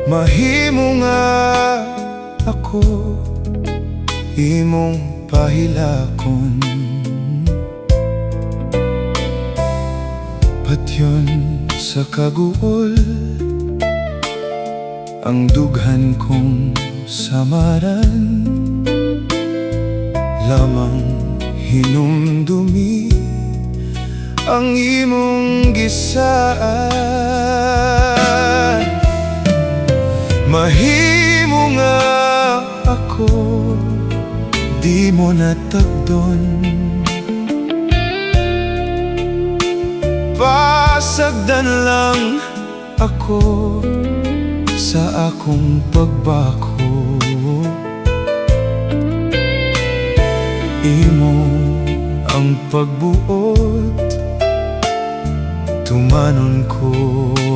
Mahimo nga ako imong pahilakon, patyon sa kaguol ang dughan kong samaran. Lamang hinumdumi ang imong gisaan. Mahimo nga ako, di mo natagdon. Pasagdan lang ako sa akong pagbako. Imo ang pagbuot, tumanon ko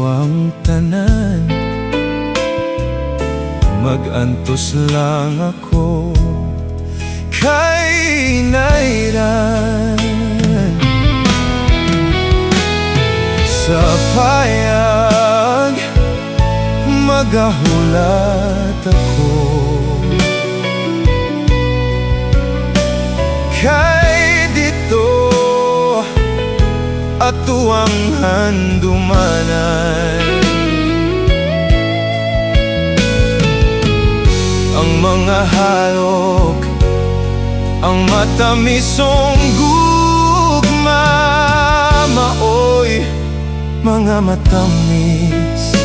ang tanan. Mag-antos lang ako kay nairan. Sa payag magahulat ako, kay dito atuang handumanan. Ang mga halok, ang matamisong gugma, maoy mga matamis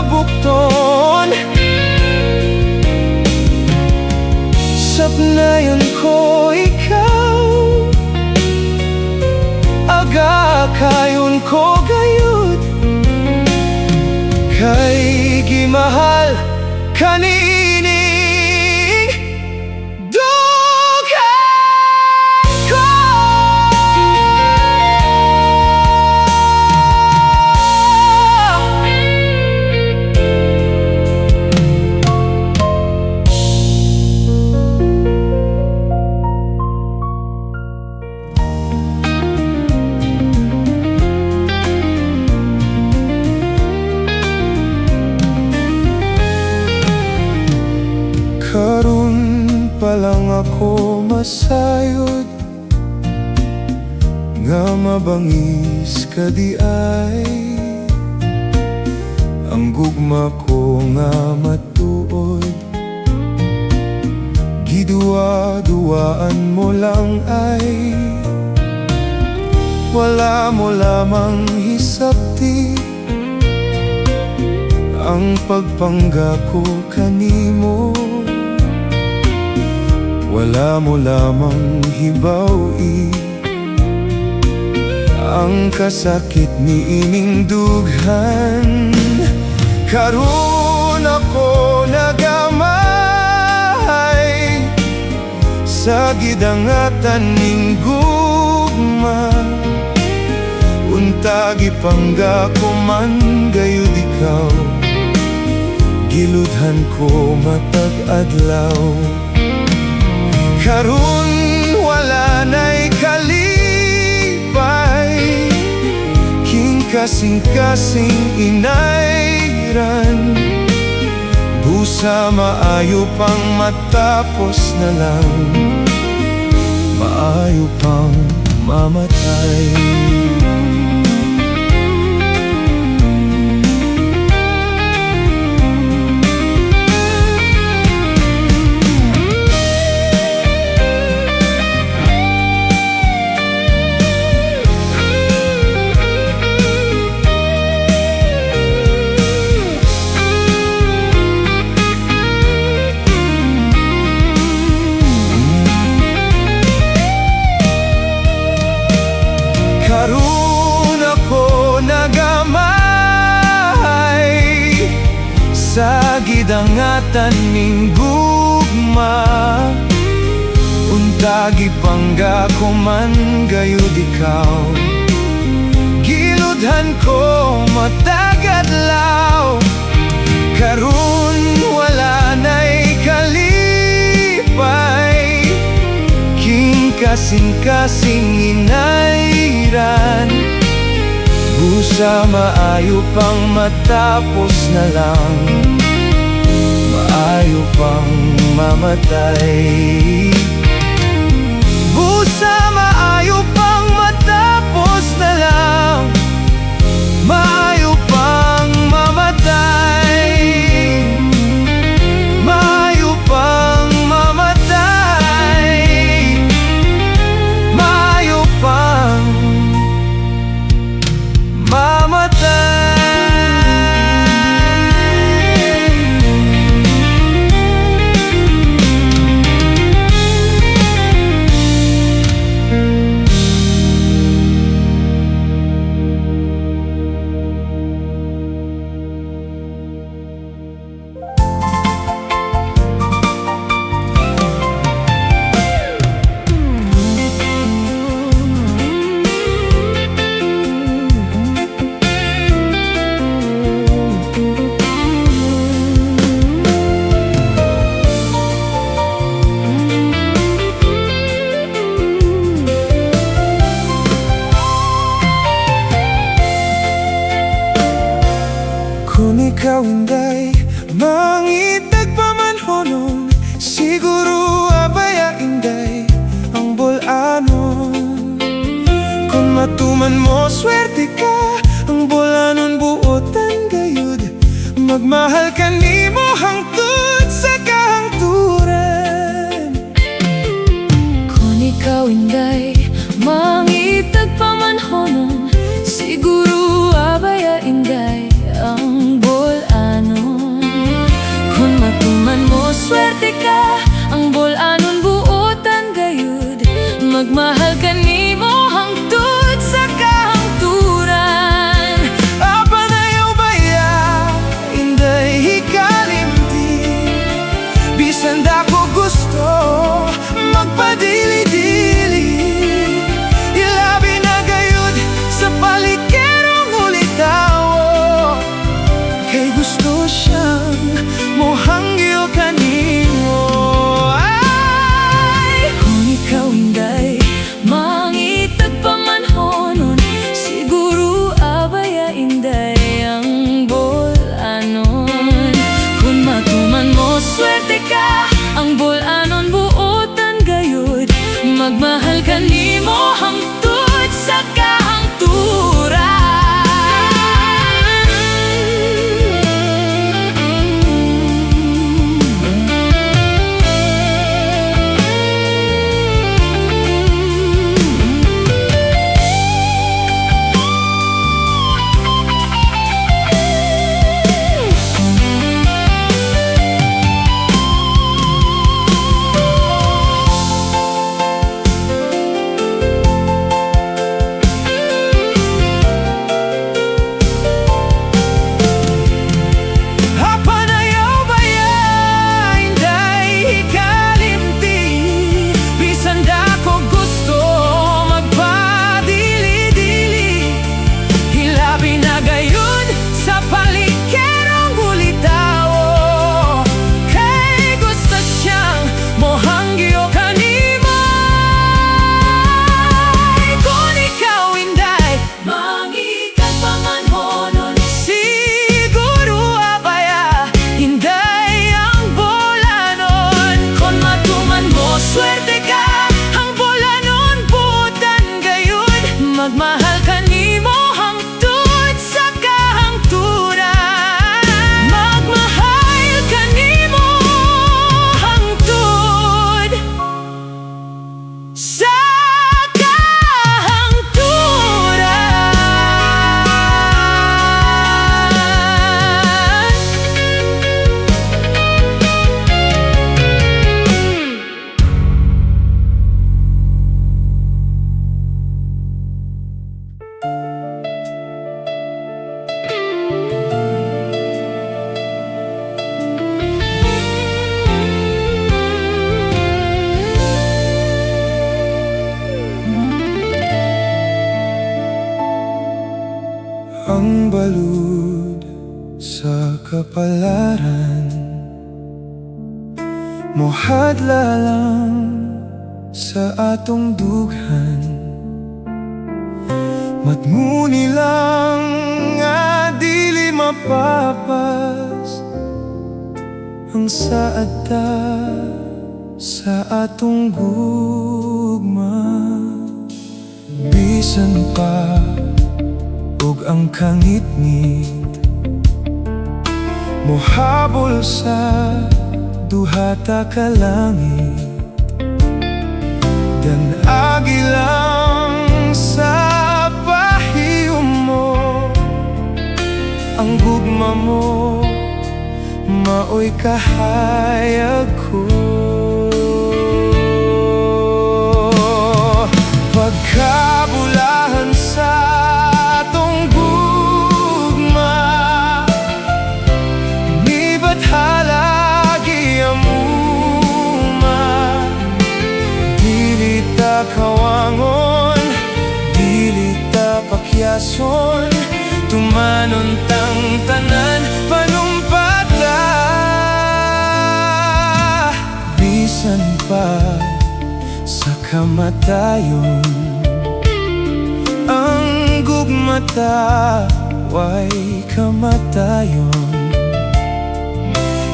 bukton. Sapnayon ko ikaw, aga kayon ko gayud, kay gimahal kanining dughan ko. Karon pa lang ako masayod, nga mabangis ka di ay. Ang gugma ko nga matuod, giduwa-duwaan mo lang ay. Wala mo lamang hisapti ang pagpanggako kanimo. Wala mo lamang hibaw-i ang kasakit ni ining dughan. Karon ako nagamay sa gidangatan ning gugma. Unta gipanggako man gayud ikaw, giludhan ko matag adlaw. Karon wala na'y kalipay, king kasing-kasing inayran. Busa maayo pang matapos na lang, maayo pang mamatay. sa gidangatan ning gugma. Untagi pangga ko man gayud ikaw, giludhan ko matagadlaw. Karun wala na'y kalipay, king kasing-kasing inairan. Busa maayo pang matapos na lang, maayo pang mamatay. Busa maayo pang matapos na lang, maayo pang mamatay. Maayo pang mamatay, maayo pang mamatay. Kung ikaw hindi mangitag pamanhonon, siguro abaya hindi ang bulanon. Kung matuman mo swerte ka, ang bulanon buotan gayud. Magmahal ka nimo hangtod sa kahangturan. Kung ikaw hindi mangitag pamanhonon, siguro abaya hindi ang bulanon. Kung matuman mo swerte ka, ang bulanon buotan gayud. Magmahal ka nimo hangtod sa kahangturan. Apa na yaw baya, inday hikalimti. Bisan dako gusto magpadili-dili, ilabi na gayud sa palikerong ulitawo. Kay gusto siyang mohanggil kanimo. Ay, Kung ikaw hindi mangitag pamanhonon, siguro abaya hindi ang bulanon. Kung matuman mo swerte ka, ang bulanon buotan gayud. Magmahal ka nimo hangtod sa kahangturan. balud sa kapalaran, mohadla lang sa atong dughan. Matnguni lang nga dili mapapas ang saad ta sa atong gugma. Bisan pa ug ang kangit-ngit mohabol sa duha ta ka langit, dan-agi lang sa pahiyom mo ang gugma mo, maoy kahayag ko. Pagkabulahan sa atong gugma, ni bathalagi amuma. Dili ta kawangon, dili ta pakyason, tumanon tang tanan panumpata. Bisan pa sa kamatayon, ang gugmata way kamatayon.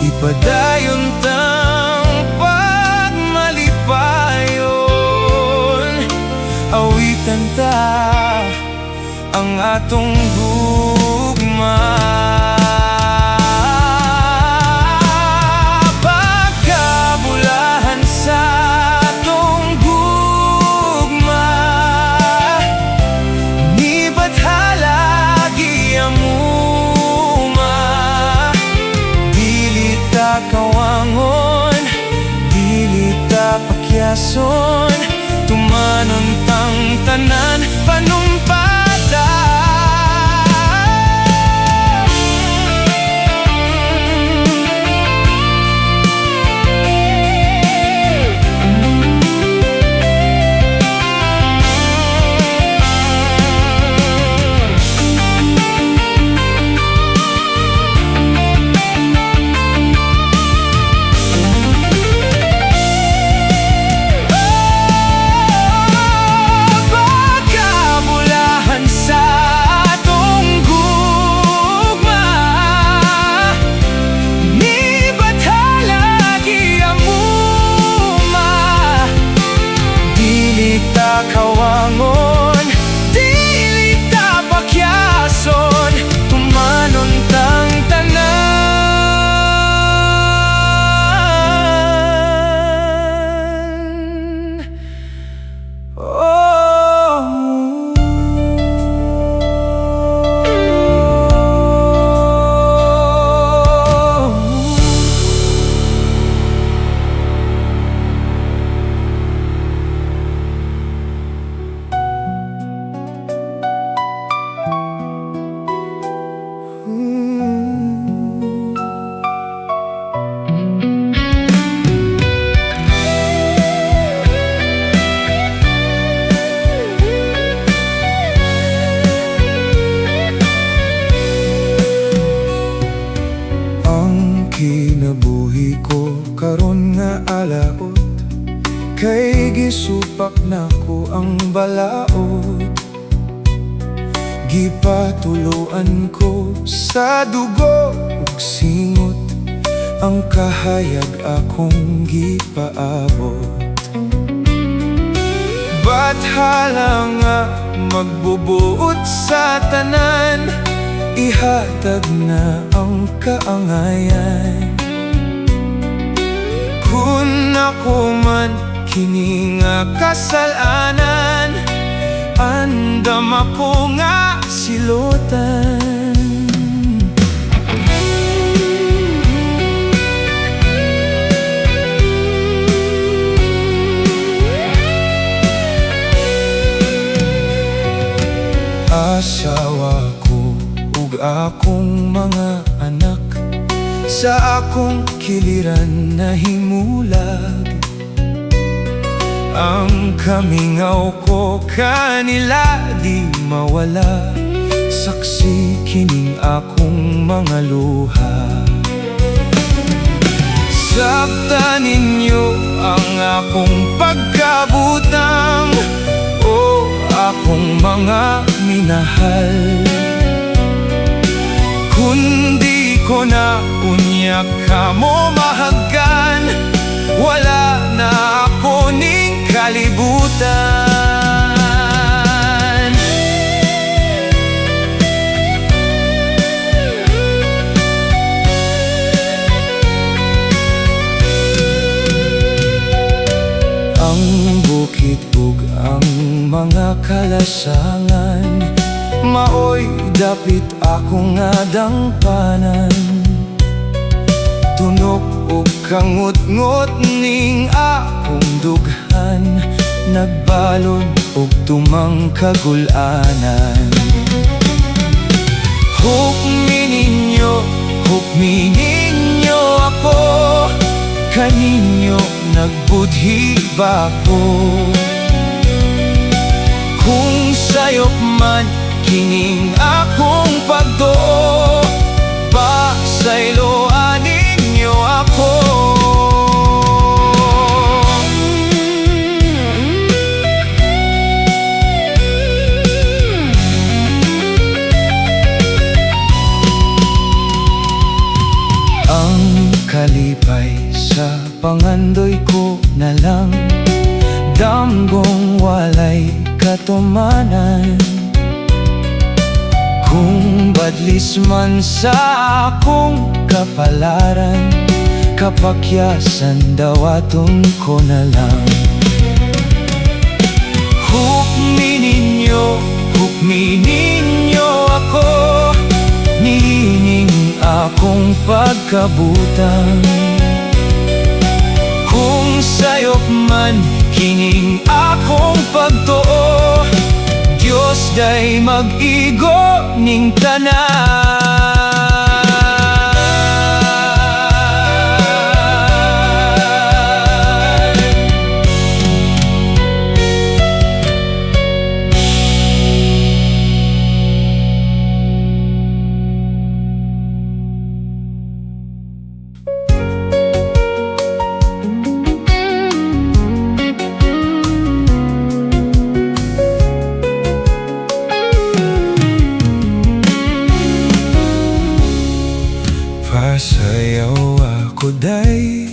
Ipadayon tang pagmalipayon, awitan ta ang atong gugma. Pagkabulahan sa atong gugma, ni bathalagi amuma. Dili ta kawangon, dili ta pakyason, tumanon tang tanan panumpata. Kawangon, dili ta pakyason, tumanon tang tanan. Kinabuhi ko karon nga alaot, kay gisupak nako ang balaod. Gipatuloan ko sa dugo ug singot ang kahayag akong gipaabot. Bathala nga magbubuot sa tanan, ihatag na ang kaangayan. Kung ako man kini nga kasalanan, andam ako nga silutan. Asawa ko ug akong mga anak, sa akong kiliran nahimulag. Ang kamingaw ko kanila di mawala, saksi kining akong mga luha. Saktan ninyo ang akong pagkabutang, o akong mga minahal. Kundi ko na unya ka mo mahagan, wala na ako ning kalibutan. Ang bukid ug ang mga kalasangan, maoy dapit ako nga dangpanan. Tunok ug kangut-ngut ning akong dughan, nagbalod ug tumang kagulanan. Hukmi ninyo ako, kaninyo nagbudhi ba ko? Kung sayop man kining akong pagtuo, pasayloan ninyo ako. Ang kalipay sa pangandoy ko na lang, damgong walay katumanan. Kung badlis man sa akong kapalaran, kapakyasan daw aton ko na lang. Hukmi ninyo ako, nining akong pagkabutang. Kung sayop man kining akong pagtuo, Diyos day mag-igo ning tanan. Pasayaw ako day,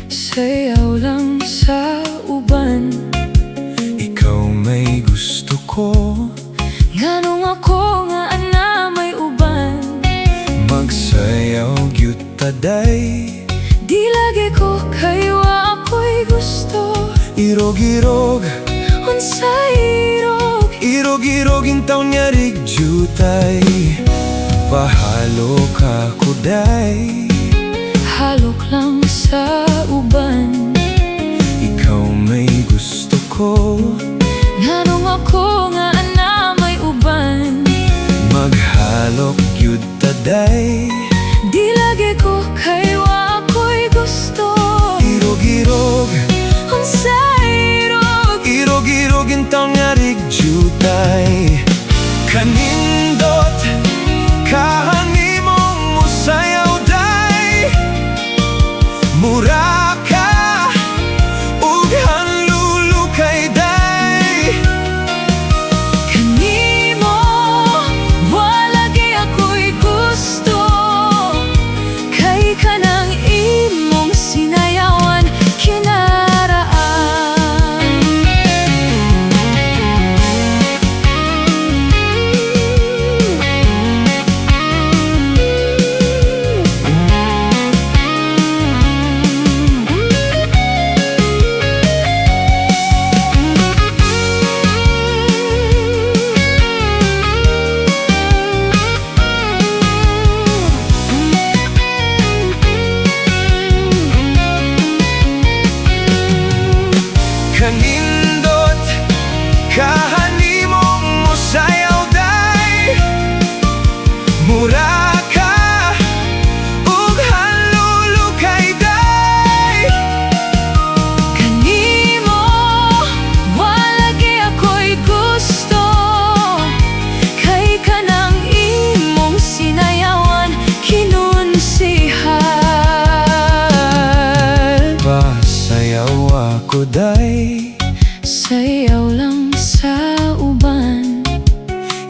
sayaw lang sa uban. Ikaw may gusto ko, Nganong ako nga ana may uban. magsayaw gyud ta day. Di lagi ko kayo ako'y gusto. Irog-irog, Unsay irog, irog-irog intaw niya rig jutay. Pahalo ka ko day, halok lang sa uban. ikaw may gusto ko, Nganong ako nga ana may uban. maghalok gyud ta day. Di lagi ko kayo ako'y gusto. Irog-irog, Unsay irog, irog-irog intaw niya rig jutay. Kanindot kahanimong musayaw day, mura ka ug hanlulukay day. kanimo walagi ako'y gusto. Kay kanang imong sinayawan kinaraan. ko day sayaw lang sa uban.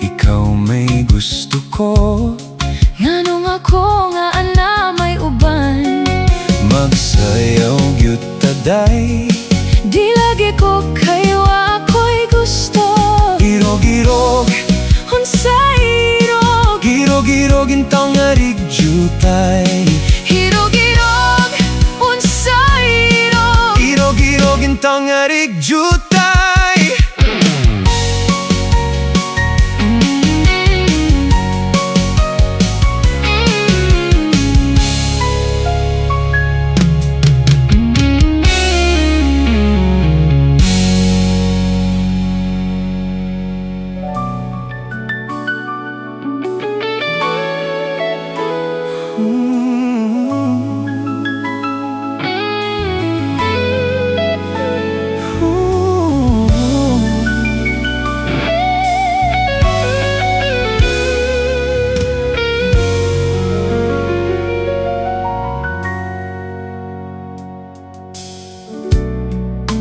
Ikaw may gusto ko, Nganong ako nga ana may uban. magsayaw gyud ta day. Di lagi ko kayo ako'y gusto. Girog-girog, Unsay irog, girog-girog intang nga rigjutay. hirog-irog, unsay irog. Girog-girog intang nga rigjutay.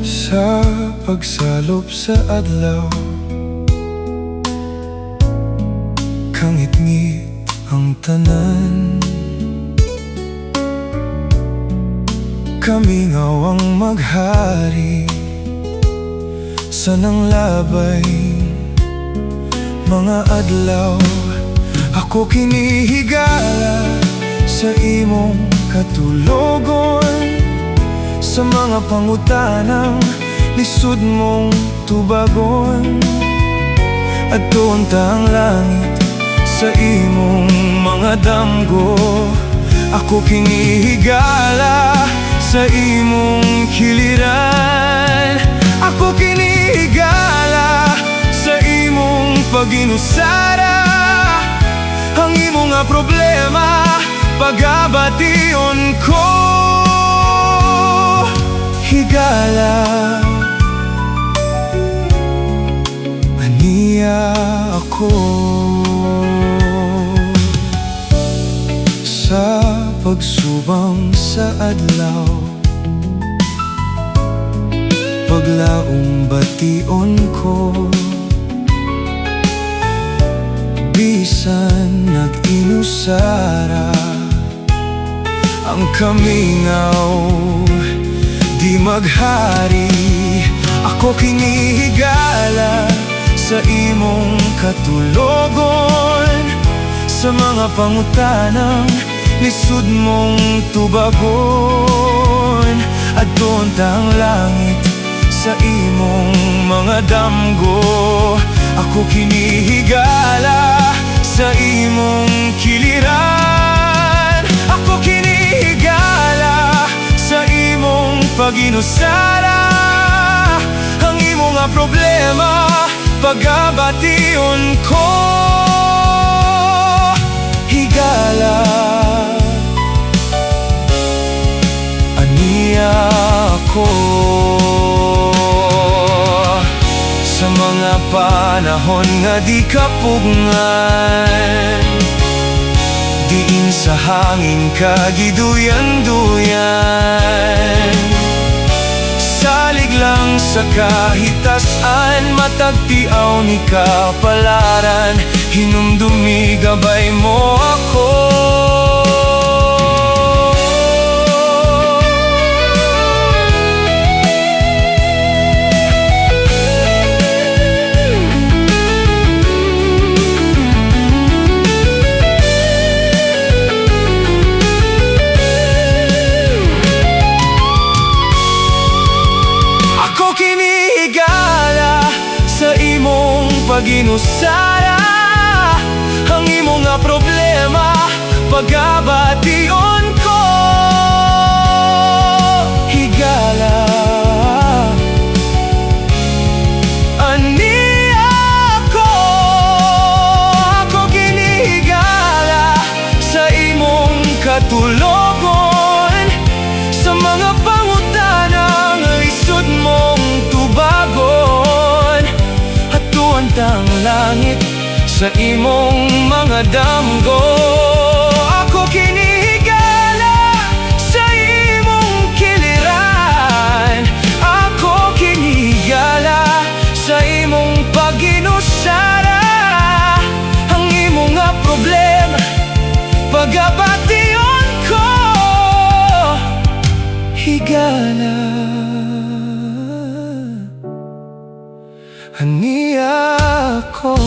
Sa pagsalop sa adlaw, kangit-ngit ang tanan. Kami ngawang maghari sa nang labay mga adlaw. Ako kinihigala sa imong katulogon, sa mga pangutanang lisod mong tubagon. At doon ang langit sa imong mga damgo. Ako kinihigala sa imong kiliran. Ako kinihigala sa imong pag-inusara. Ang imong nga problema pagabation ko. Higala, aniya ako. Sa pagsubang sa adlaw, paglaong bation ko. Bisan nag-inusara ang kamingaw, di maghari. Ako kinihigala sa imong katulogon, sa mga pangutanang lisod mong tubagon. At doon ang langit sa imong mga damgo. Ako kinihigala sa imong kiliran. Ako kinihigala sa imong pag-inusara. Ang imong nga problema pagabation ko. Higala, aniya ako. Sa mga panahon nga di kapugngan, diin sa hangin kagiduyan-duyan. Salig lang sa kahitasan, matagtiaw ni kapalaran. Hinumdumi gabay mo ako. Pag-inusara ang imong nga problema pagabation ko. Higala, aniya ako. Ako kinihigala sa imong katulogon, sa mga pangutanang lisod mong tubagon. Ang langit sa imong mga damgo. Ako kinihigala sa imong kiliran. Ako ako.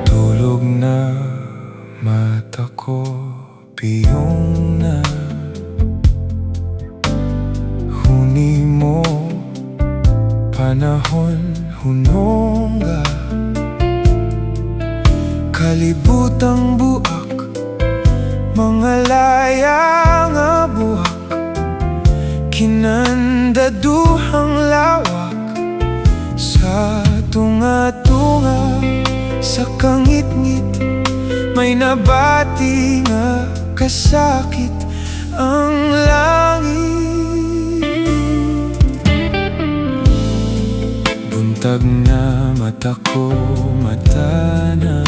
Tulog na mata ko, piyong na huni mo, panahon hunongga, kalibutang buak, mga laya nga buhak, kinandaduhang lawak, sa tunga-tunga, sa kangit-ngit, may nabati nga kasakit ang langit. Buntag na mata ko, mata na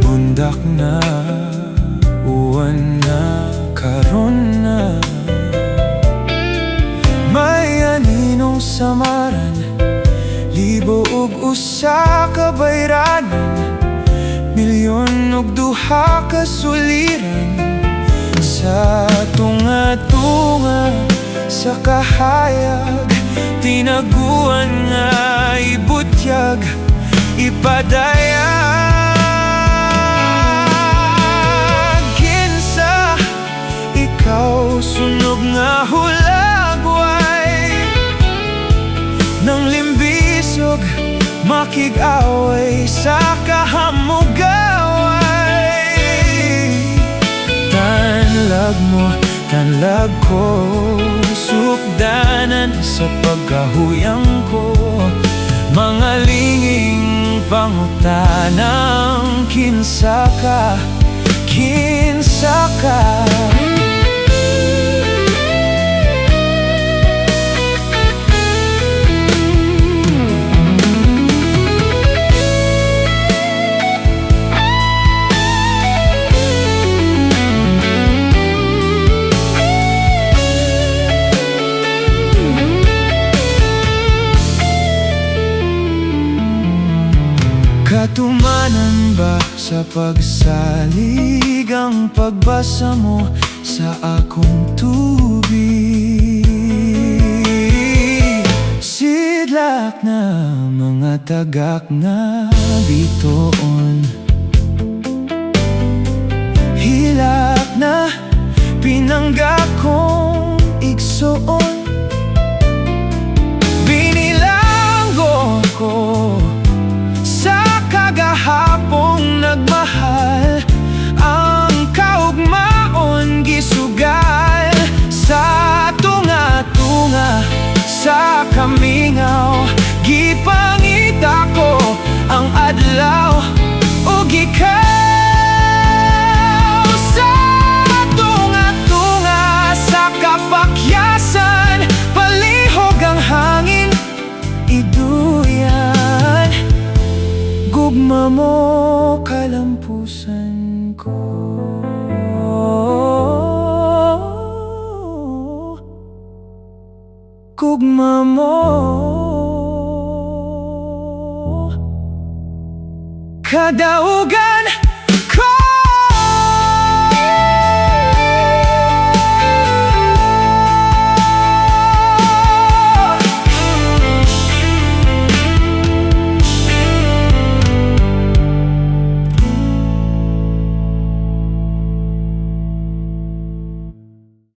bundak na, uwan na, karon na. May aninong samaran, libo ug usa ka bayranan, milyon ug duha ka suliran, sa tunga-tunga, sa kahayag, tinaguan nga ibutyag, ipadayag. Kinsa ikaw sunog nga hulagway, nang limbisog makig-away sa kahamugaway. Tanlag mo, tanlag ko, sukdanan sa pagkahuyang ko, mga linging pangutanang kinsa ka, kinsa ka. Katumanan ba sa pagsalig ang pagbasa mo sa akong tubig? Sidlak na mga tagak nga bitoon, hilak na pinangga kong igsoon, binilanggo ko kahapong nagmahal, ang kaugmaon gisugal, sa tunga-tunga, sa kamingaw, gipangita ko ang adlaw ug ikaw, sa tunga-tunga, sa kapakyasan, palihog ang hangin, iduyan, gugma mo kalampusan ko. Gugma mo kadaugan.